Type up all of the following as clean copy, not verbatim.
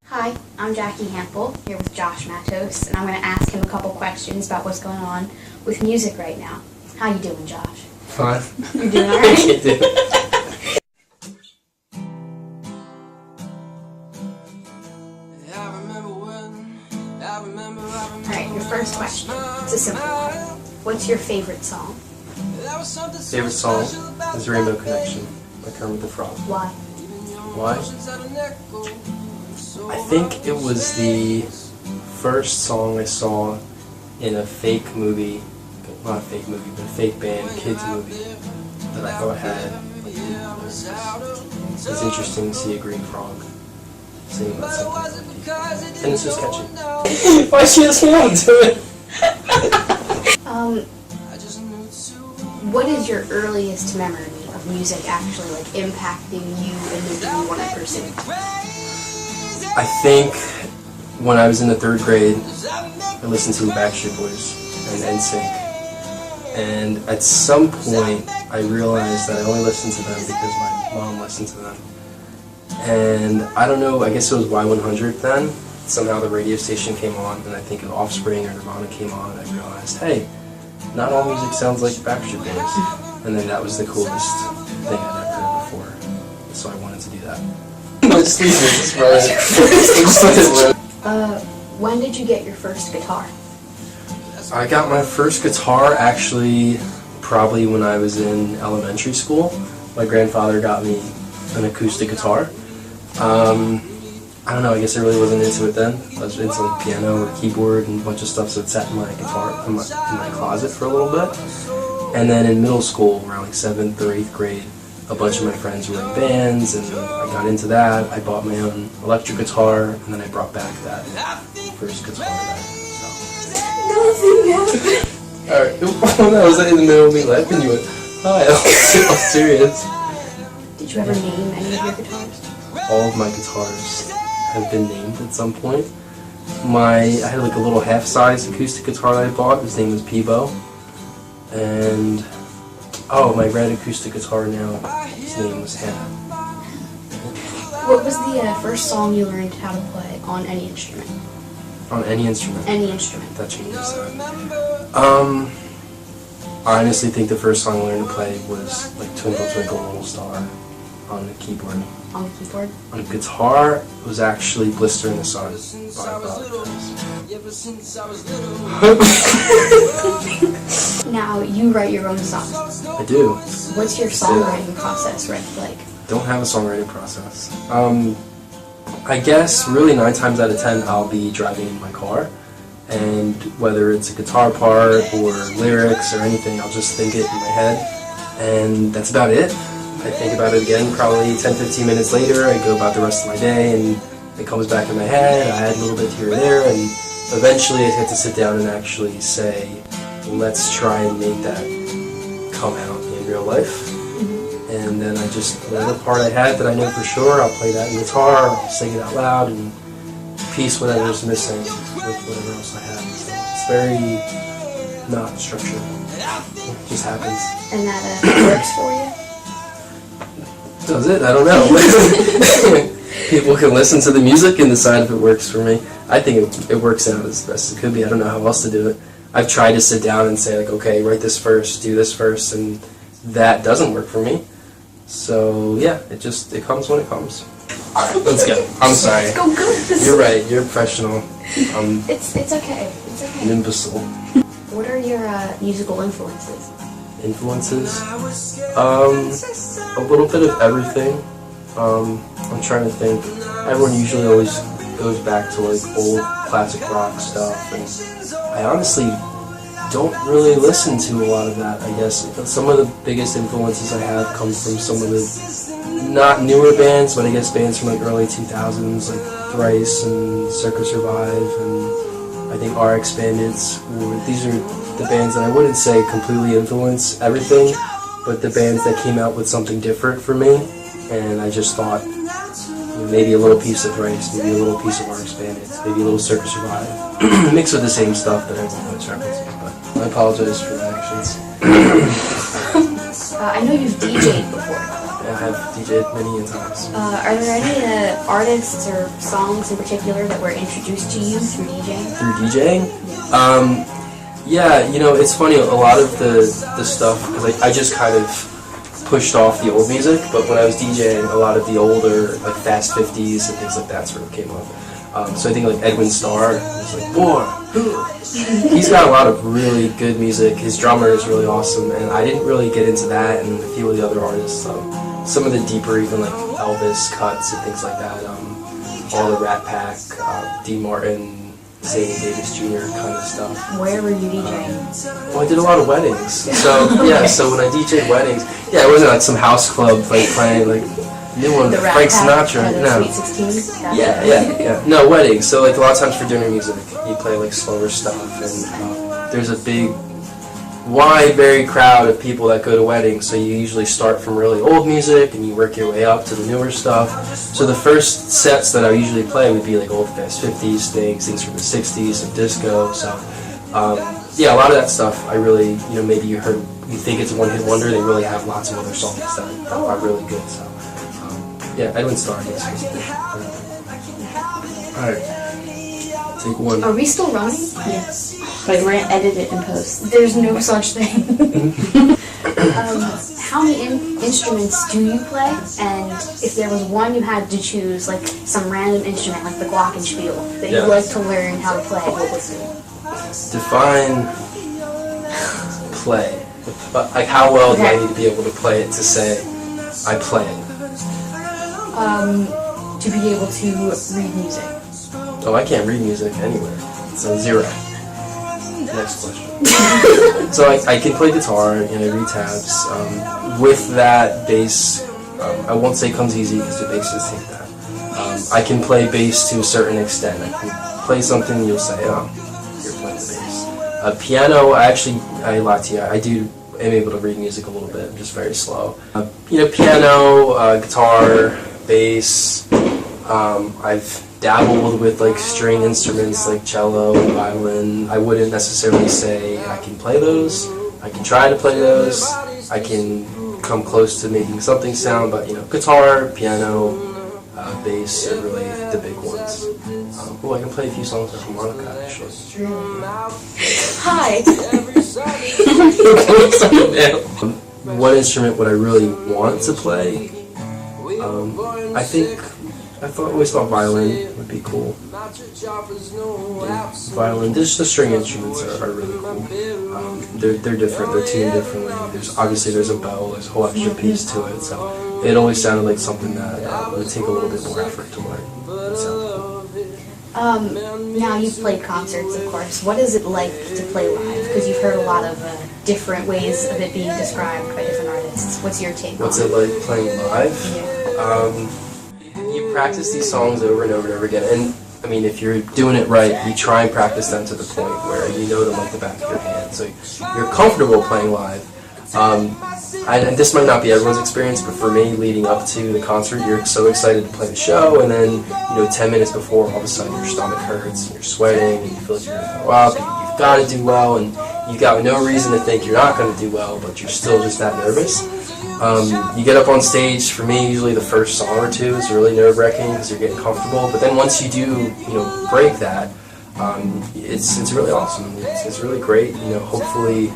Hi, I'm Jackie Hample, here with Josh Matos, and I'm going to ask him a couple questions about what's going on with music right now. How you doing, Josh? Fine. You're doing all right? Alright, your first question. It's a simple one. What's your favorite song? Favorite song is Rainbow Connection by Kermit the Frog. Why? Why? I think it was the first song I saw in a fake movie, not a fake movie, but a fake band, kids movie, that I thought had, it's interesting to see a green frog singing about something. And it's just catchy. Why she just want to do it? What is your earliest memory of music actually impacting you and making you want to pursue? I think when I was in the 3rd grade, I listened to Backstreet Boys and NSYNC. And at some point, I realized that I only listened to them because my mom listened to them. And I don't know, I guess it was Y100 then. Somehow the radio station came on, and I think an Offspring or Nirvana came on, and I realized, hey, not all music sounds like Backstreet Boys. And then that was the coolest thing I'd ever heard before. So I wanted to do that. When did you get your first guitar? I got my first guitar actually probably when I was in elementary school. My grandfather got me an acoustic guitar. I don't know, I guess I really wasn't into it then. I was into piano or keyboard and a bunch of stuff, so it sat in my guitar in my closet for a little bit. And then in middle school, around 7th or 8th grade, a bunch of my friends were in bands, and I got into that. I bought my own electric guitar, and then I brought back that first guitar. Nothing happened. Alright, that was in the middle of me laughing. You went, hi, I was serious. Did you ever name any of your guitars? All of my guitars have been named at some point. I had like a little half-size acoustic guitar that I bought. His name was Peebo. And my red acoustic guitar now, his name was Hannah. What was the first song you learned how to play on any instrument? On any instrument? Any instrument. That changes that. I honestly think the first song I learned to play was like Twinkle Twinkle Little Star on the keyboard. On the keyboard? On guitar, it was actually Blister in the Sun by Now, you write your own songs. I do. What's your songwriting process like? Don't have a songwriting process. I guess really 9 times out of 10 I'll be driving in my car, and whether it's a guitar part or lyrics or anything, I'll just think it in my head, and that's about it. I think about it again probably 10-15 minutes later. I go about the rest of my day and it comes back in my head. I add a little bit here or there, and eventually I have to sit down and actually say, let's try and make that come out in real life. And then I just, whatever part I had that I know for sure, I'll play that in guitar, I'll sing it out loud, and piece whatever's missing with whatever else I have. So it's very not structured. It just happens. And that works for you? Does it? I don't know. People can listen to the music and decide if it works for me. I think it works out as best it could be. I don't know how else to do it. I've tried to sit down and say, like, okay, write this first, do this first, and that doesn't work for me. So yeah, it comes when it comes. Alright, let's go. I'm sorry. Go good. You're right, you're professional. It's okay. It's okay. An imbecile. What are your musical influences? Influences? A little bit of everything. I'm trying to think. Everyone usually always goes back to like old classic rock stuff, and I honestly don't really listen to a lot of that, I guess. Some of the biggest influences I have come from some of the, not newer bands, but I guess bands from like early 2000s, like Thrice and Circa Survive, and I think RX Bandits. These are the bands that I wouldn't say completely influence everything, but the bands that came out with something different for me, and I just thought, maybe a little piece of Thrice, maybe a little piece of RX Bandits, maybe a little Circa Survive, mixed with the same stuff that everyone was referencing. I apologize for my actions. I know you've DJ'd before. Yeah. I have DJed many times. Are there any artists or songs in particular that were introduced to you through DJing? Through DJing? Yeah, you know, it's funny, a lot of the stuff, because I just kind of pushed off the old music, but when I was DJing, a lot of the older, like Fast 50s and things like that sort of came up. So I think like Edwin Starr was like, boy, he's got a lot of really good music. His drummer is really awesome, and I didn't really get into that, and a few of the other artists, some of the deeper, even like Elvis cuts and things like that, all the Rat Pack, Dean Martin, Sammy Davis Jr. kind of stuff. Where were you DJing? Well, I did a lot of weddings. So yeah, so when I DJed weddings, yeah, it wasn't like some house club like playing like new one, Frank Sinatra. No. Sweet 16? Yeah. No, weddings. So like a lot of times for dinner music, you play like slower stuff, and there's a big, wide, varied crowd of people that go to weddings. So you usually start from really old music and you work your way up to the newer stuff. So the first sets that I usually play would be like old Fast 50s things from the 60s, some disco. So yeah, a lot of that stuff I really, you know, maybe you think it's a one-hit wonder. They really have lots of other songs that are really good. So yeah, Edwin Starr. Yes. All right. Take one. Are we still running? Yes. But we're gonna edit it in post. There's no such thing. How many instruments do you play? And if there was one you had to choose, like some random instrument, like the glockenspiel, that you'd like to learn how to play, what would it be? Define play. Like how well do I need to be able to play it to say I play it? To be able to read music. Oh, I can't read music anywhere. So 0. Next question. So I can play guitar and I read tabs. With that, bass, I won't say comes easy because the bass just take that. I can play bass to a certain extent. I can play something and you'll say, oh, you're playing the bass. Piano, I lie to you, I am able to read music a little bit. I'm just very slow. You know, piano, guitar, bass. I've dabbled with like string instruments like cello, violin. I wouldn't necessarily say I can play those. I can try to play those. I can come close to making something sound, but you know, guitar, piano, bass are really the big ones. Oh, I can play a few songs on harmonica actually. Hi! What instrument would I really want to play? I always thought violin would be cool. Yeah, violin. The string instruments are really cool. They're different. They're tuned differently. There's a bow. There's a whole extra piece to it. So it always sounded like something that would take a little bit more effort to learn. So. Now you've played concerts, of course. What is it like to play live? Because you've heard a lot of different ways of it being described by different artists. What's your take on it? What's it like playing live? Yeah. You practice these songs over and over and over again, and I mean, if you're doing it right, you try and practice them to the point where you know them like the back of your hand, so you're comfortable playing live. And this might not be everyone's experience, but for me, leading up to the concert, you're so excited to play the show, and then 10 minutes before, all of a sudden your stomach hurts, and you're sweating, and you feel like you're going to go up, and you've got to do well, and you've got no reason to think you're not going to do well, but you're still just that nervous. You get up on stage, for me, usually the first song or two is really nerve-wracking because you're getting comfortable, but then once you do, break that, it's really awesome. It's really great. Hopefully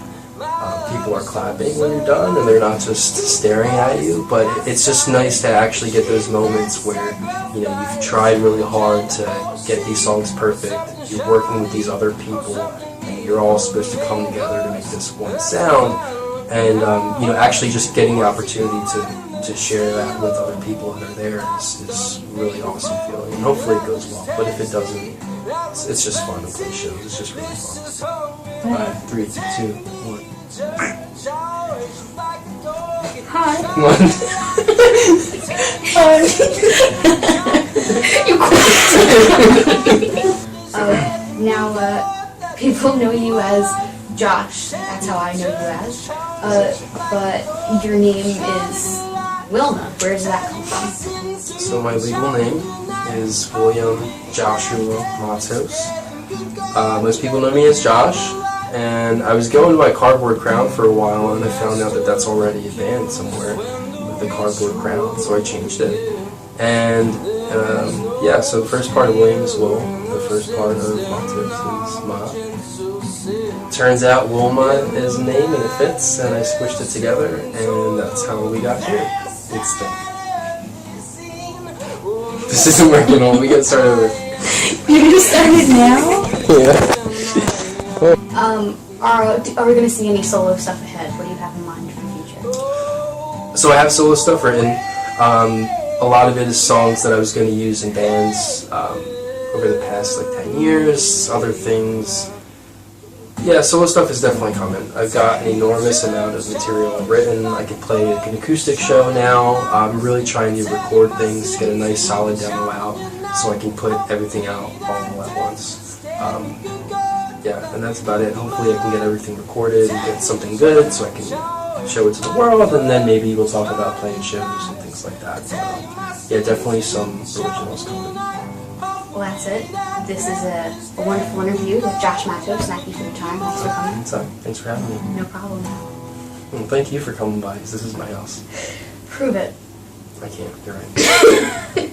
people are clapping when you're done and they're not just staring at you, but it's just nice to actually get those moments where, you've tried really hard to get these songs perfect, you're working with these other people, and you're all supposed to come together to make this one sound. And actually just getting the opportunity to share that with other people that are there is really awesome feeling. And hopefully it goes well. But if it doesn't, it's just fun to play shows. It's just really fun. 5, 3, 2, 1. Hi. One. You Now, people know you as Josh. That's how I know you as. But your name is Wilma. Where does that come from? So my legal name is William Joshua Matos. Most people know me as Josh, and I was going by Cardboard Crown for a while, and I found out that that's already a band somewhere with the cardboard crown, so I changed it. And yeah, so the first part of William is Will, the first part of Matos is Ma. Turns out Wilma is a name and it fits, and I squished it together, and that's how we got here. It's the... This isn't working on. We gotta start over. You just started now? Yeah. Are we going to see any solo stuff ahead? What do you have in mind for the future? So I have solo stuff written. A lot of it is songs that I was going to use in bands over the past like 10 years. Other things, yeah, solo stuff is definitely coming. I've got an enormous amount of material written. I can play like an acoustic show now. I'm really trying to record things, get a nice solid demo out, so I can put everything out all at once. Yeah, and that's about it. Hopefully I can get everything recorded and get something good so I can show it to the world, and then maybe we'll talk about playing shows and things like that. Yeah, definitely some originals coming. Well, that's it. This is a wonderful interview with Josh Matos. Thank you for your time. Thanks for coming. Anytime. Thanks for having me. No problem. Well, thank you for coming by, because this is my house. Prove it. I can't. You're right.